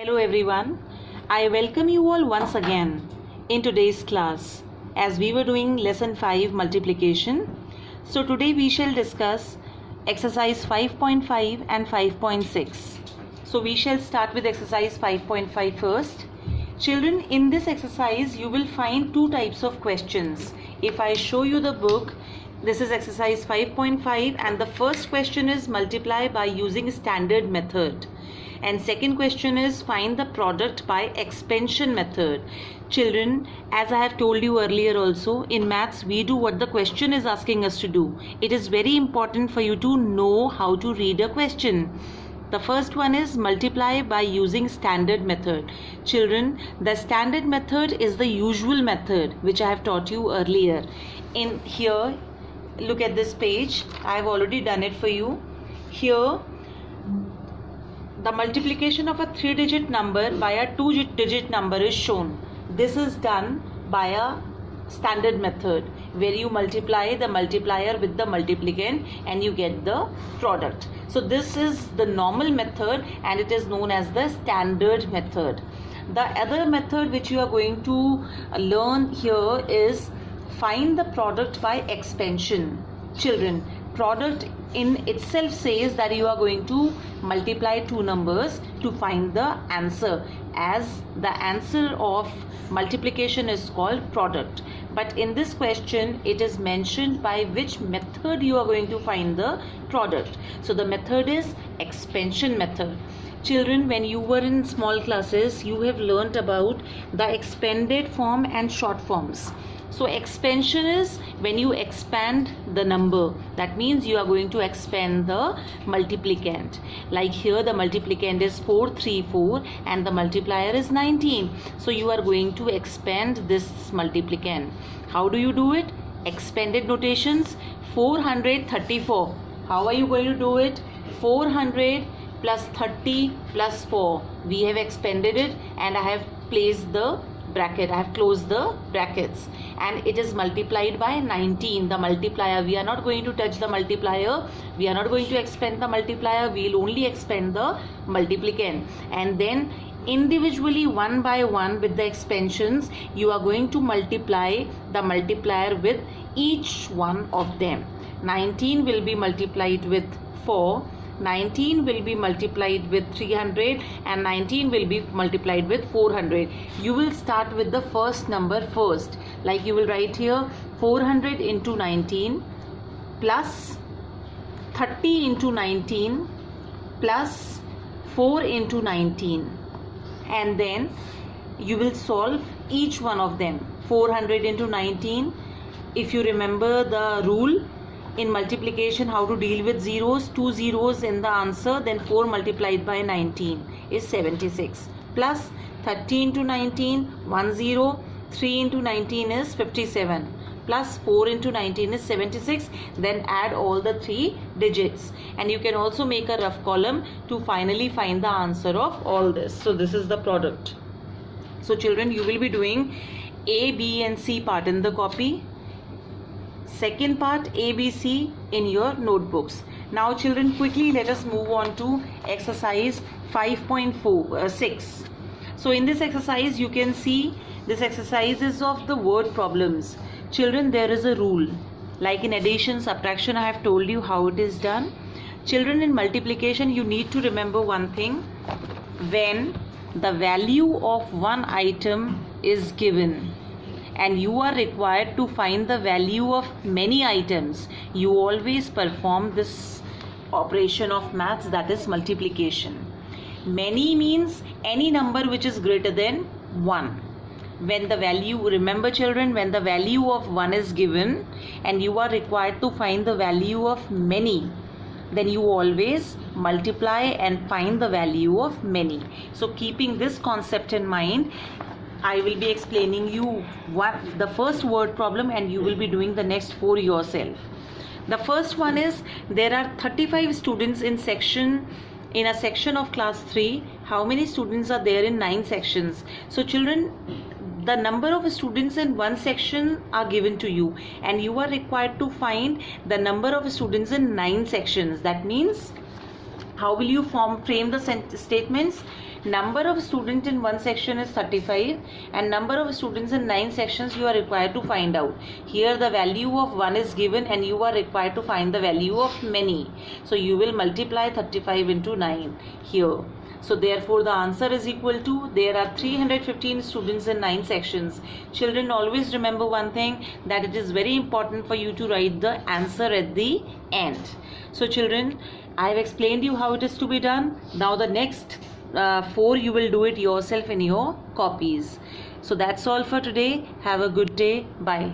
Hello everyone, I welcome you all once again in today's class as we were doing lesson 5 multiplication. So today we shall discuss exercise 5.5 and 5.6. So we shall start with exercise 5.5 first. Children, in this exercise you will find two types of questions. If I show you the book, this is exercise 5.5 and the first question is multiply by using standard method. And second question is find the product by expansion method. Children, as I have told you earlier also, in maths we do what the question is asking us to do. It is very important for you to know how to read a question. The first one is multiply by using standard method. Children, the standard method is the usual method which I have taught you earlier. In here, look at this page. I have already done it for you. Here, the multiplication of a 3-digit number by a 2-digit number is shown. This is done by a standard method where you multiply the multiplier with the multiplicand and you get the product. So this is the normal method and it is known as the standard method. The other method which you are going to learn here is find the product by expansion. Children, product in itself says that you are going to multiply two numbers to find the answer, as the answer of multiplication is called product. But in this question it is mentioned by which method you are going to find the product. So the method is expansion method. Children, when you were in small classes you have learnt about the expanded form and short forms. So expansion is when you expand the number. That means you are going to expand the multiplicand. Like here the multiplicand is 434 and the multiplier is 19. So you are going to expand this multiplicand. How do you do it? Expanded notations. 434. How are you going to do it? 400 plus 30 plus 4. We have expanded it and I have placed the bracket. I have closed the brackets and it is multiplied by 19. The multiplier, we are not going to touch the multiplier, we are not going to expand the multiplier, we will only expand the multiplicand. And then individually one by one with the expansions you are going to multiply the multiplier with each one of them. 19 will be multiplied with 4, 19 will be multiplied with 300 and 19 will be multiplied with 400. You will start with the first number first. Like you will write here 400 into 19 plus 30 into 19 plus 4 into 19. And then you will solve each one of them. 400 into 19. If you remember the rule in multiplication, how to deal with zeros, 2 zeros in the answer, then 4 multiplied by 19 is 76, plus 30 into 19, 1 0, 3 into 19 is 57, plus 4 into 19 is 76. Then add all the 3 digits and you can also make a rough column to finally find the answer of all this. So this is the product. So children, you will be doing A, B and C part in the copy. Second part A, B, C in your notebooks. Now children, quickly let us move on to exercise 5.6. So in this exercise you can see this exercise is of the word problems. Children, there is a rule. Like in addition, subtraction, I have told you how it is done. Children, in multiplication you need to remember one thing. When the value of one item is given and you are required to find the value of many items, you always perform this operation of maths, that is multiplication. Many means any number which is greater than 1. When the value, remember children, when the value of 1 is given and you are required to find the value of many, then you always multiply and find the value of many. So keeping this concept in mind, I will be explaining you what the first word problem and you will be doing the next 4 yourself. The first one is there are 35 students in a section of class 3. How many students are there in 9 sections? So children, the number of students in one section are given to you and you are required to find the number of students in 9 sections. That means how will you frame the statements? Number of students in one section is 35 and number of students in 9 sections you are required to find out. Here the value of 1 is given and you are required to find the value of many. So you will multiply 35 into 9 here. So therefore the answer is equal to, there are 315 students in 9 sections. Children, always remember one thing, that it is very important for you to write the answer at the end. So children, I have explained you how it is to be done. Now the next 4 you will do it yourself in your copies. So that's all for today. Have a good day. Bye.